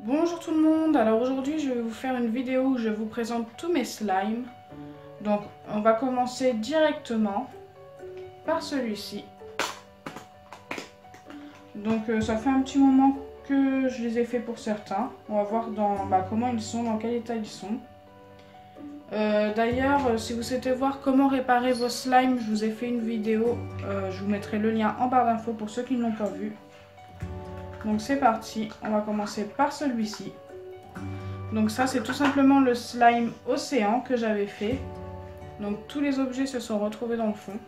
Bonjour tout le monde, alors aujourd'hui je vais vous faire une vidéo où je vous présente tous mes slimes. Donc on va commencer directement par celui-ci. Donc ça fait un petit moment que je les ai fait pour certains. On va voir comment ils sont, dans quel état ils sont. D'ailleurs, si vous souhaitez voir comment réparer vos slimes, je vous ai fait une vidéo. Je vous mettrai le lien en barre d'infos pour ceux qui ne l'ont pas vu. Donc c'est parti, on va commencer par celui-ci. Donc ça c'est tout simplement le slime océan que j'avais fait. Donc tous les objets se sont retrouvés dans le fond.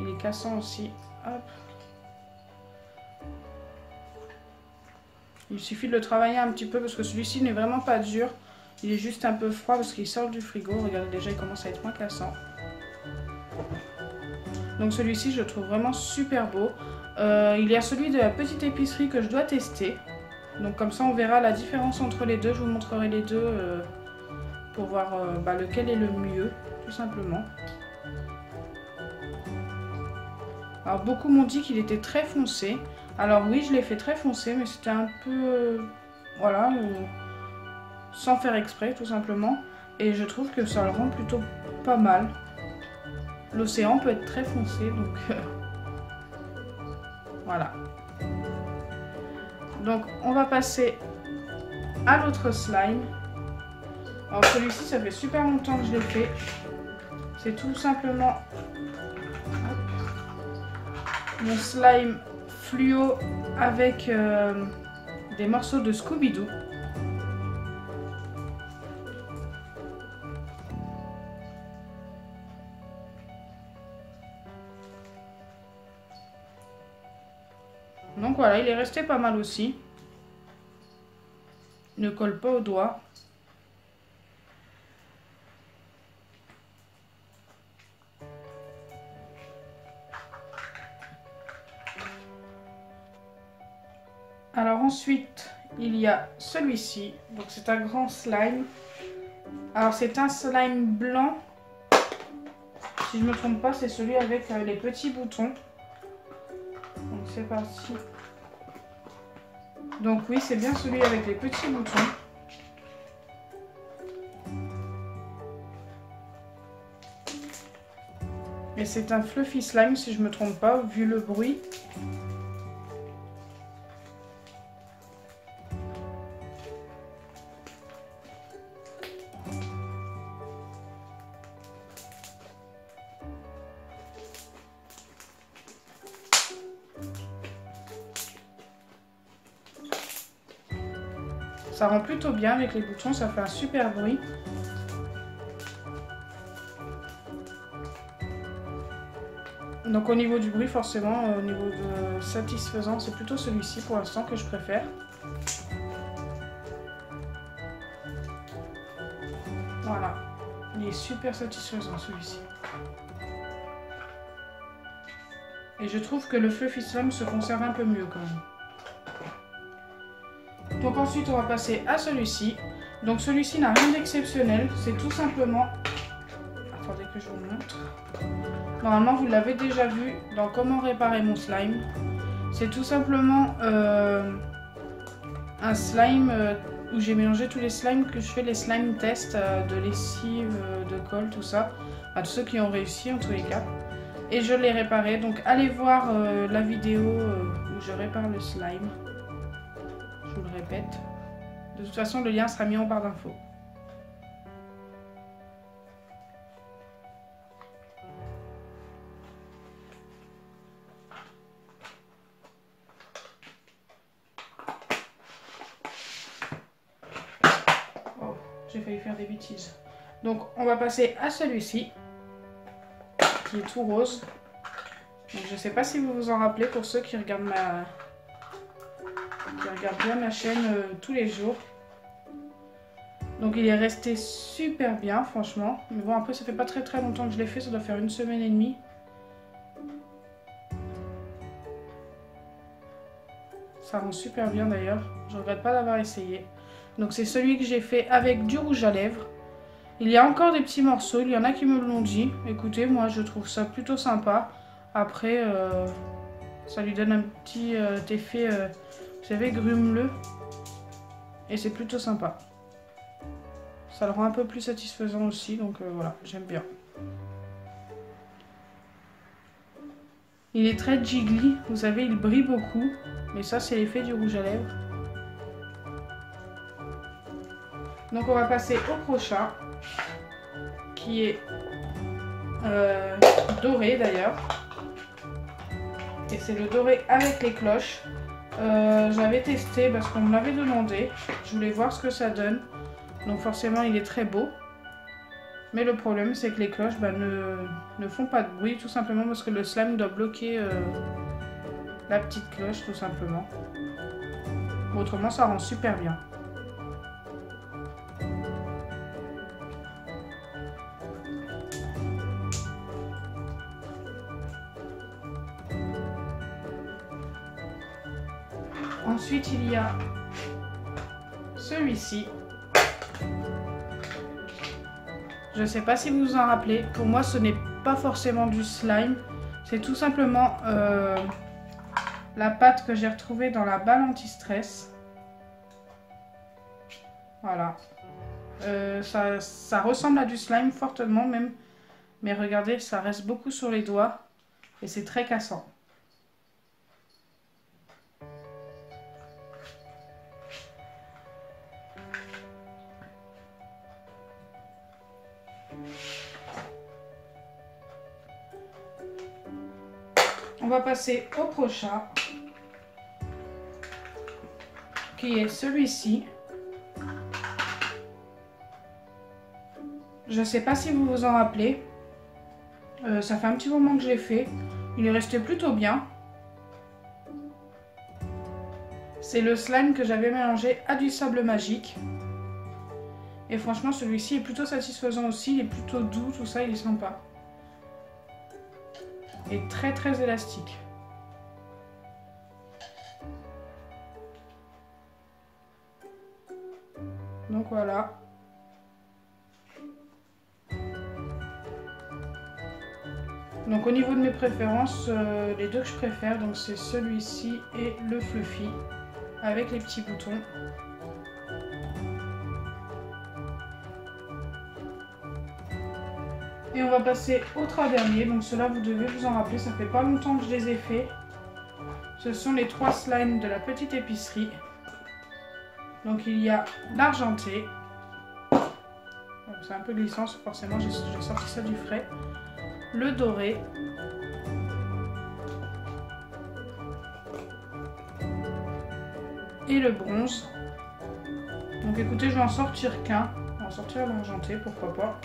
Il est cassant aussi. Hop. Il suffit de le travailler un petit peu parce que celui-ci n'est vraiment pas dur. Il est juste un peu froid parce qu'il sort du frigo. Regardez, déjà il commence à être moins cassant. Donc celui-ci je le trouve vraiment super beau. Il y a celui de la petite épicerie que je dois tester. Donc comme ça on verra la différence entre les deux. Je vous montrerai les deux pour voir lequel est le mieux, tout simplement. Alors beaucoup m'ont dit qu'il était très foncé. Alors oui, je l'ai fait très foncé, mais c'était un peu... sans faire exprès, tout simplement. Et je trouve que ça le rend plutôt pas mal. L'océan peut être très foncé, donc... voilà. Donc on va passer à l'autre slime. Alors celui-ci, ça fait super longtemps que je l'ai fait. C'est tout simplement mon slime fluo avec des morceaux de Scooby-Doo. Donc voilà, il est resté pas mal aussi. Il ne colle pas au doigt. Alors ensuite, il y a celui-ci. Donc c'est un grand slime. Alors c'est un slime blanc. Si je ne me trompe pas, c'est celui avec les petits boutons. Donc c'est parti. Donc oui, c'est bien celui avec les petits boutons. Et c'est un fluffy slime si je ne me trompe pas, vu le bruit. Ça rend plutôt bien avec les boutons, ça fait un super bruit. Donc au niveau du bruit, forcément, au niveau de satisfaisant, c'est plutôt celui-ci pour l'instant que je préfère. Voilà, il est super satisfaisant celui-ci. Et je trouve que le fluffy slime se conserve un peu mieux quand même. Donc ensuite on va passer à celui-ci. Donc celui-ci n'a rien d'exceptionnel, c'est tout simplement... Attendez que je vous le montre. Normalement vous l'avez déjà vu dans comment réparer mon slime. C'est tout simplement un slime où j'ai mélangé tous les slimes que je fais, les slime tests de lessive, de colle, tout ça. Enfin, tous ceux qui ont réussi en tous les cas. Et je l'ai réparé, donc allez voir la vidéo où je répare le slime. Je vous le répète. De toute façon, le lien sera mis en barre d'infos. Oh, j'ai failli faire des bêtises. Donc, on va passer à celui-ci, qui est tout rose. Donc, je ne sais pas si vous vous en rappelez pour ceux qui regardent bien ma chaîne tous les jours. Donc il est resté super bien franchement. Mais bon, après ça fait pas très longtemps que je l'ai fait, ça doit faire 1 semaine et demie. Ça rend super bien d'ailleurs. Je regrette pas d'avoir essayé. Donc c'est celui que j'ai fait avec du rouge à lèvres. Il y a encore des petits morceaux, il y en a qui me l'ont dit. Écoutez, moi je trouve ça plutôt sympa. Après, ça lui donne un petit effet, vous savez, grumeleux. et c'est plutôt sympa. Ça le rend un peu plus satisfaisant aussi, donc voilà, j'aime bien. Il est très jiggly, vous savez, il brille beaucoup, mais ça c'est l'effet du rouge à lèvres. Donc on va passer au prochain, qui est doré d'ailleurs. Et c'est le doré avec les cloches. J'avais testé parce qu'on me l'avait demandé. Je voulais voir ce que ça donne. Donc forcément il est très beau. Mais le problème c'est que les cloches ne font pas de bruit, tout simplement parce que le slime doit bloquer la petite cloche tout simplement. Autrement ça rend super bien. Ensuite, il y a celui-ci. Je ne sais pas si vous vous en rappelez. Pour moi, ce n'est pas forcément du slime. C'est tout simplement la pâte que j'ai retrouvée dans la balle anti-stress. Voilà. Ça ressemble à du slime fortement même. Mais regardez, ça reste beaucoup sur les doigts. Et c'est très cassant. On va passer au prochain, qui est celui-ci. Je ne sais pas si vous vous en rappelez. Ça fait un petit moment que je l'ai fait. Il est resté plutôt bien. C'est le slime que j'avais mélangé à du sable magique. Et franchement, celui-ci est plutôt satisfaisant aussi. Il est plutôt doux, tout ça, il est sympa. Et très très élastique. Donc voilà. Donc au niveau de mes préférences, les deux que je préfère, donc c'est celui-ci et le Fluffy avec les petits boutons. Et on va passer aux trois derniers. Donc ceux-là, vous devez vous en rappeler, ça fait pas longtemps que je les ai faits. Ce sont les trois slimes de la petite épicerie. Donc il y a l'argenté. C'est un peu glissant, forcément, j'ai sorti ça du frais. Le doré. Et le bronze. Donc écoutez, je vais en sortir qu'un. On va en sortir l'argenté, pourquoi pas.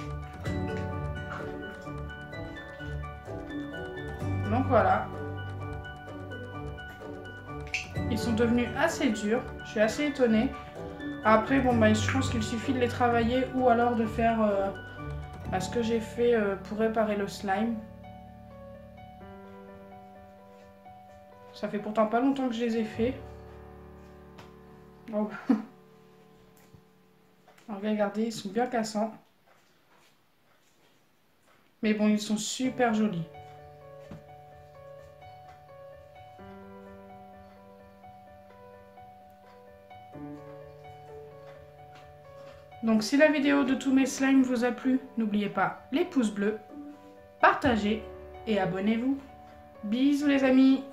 Donc voilà. Ils sont devenus assez durs. Je suis assez étonnée. Après, bon, bah, je pense qu'il suffit de les travailler ou alors de faire ce que j'ai fait pour réparer le slime. Ça fait pourtant pas longtemps que je les ai faits. Oh. Alors regardez, ils sont bien cassants. Mais bon, ils sont super jolis. Donc si la vidéo de tous mes slimes vous a plu, n'oubliez pas les pouces bleus, partagez et abonnez-vous. Bisous les amis!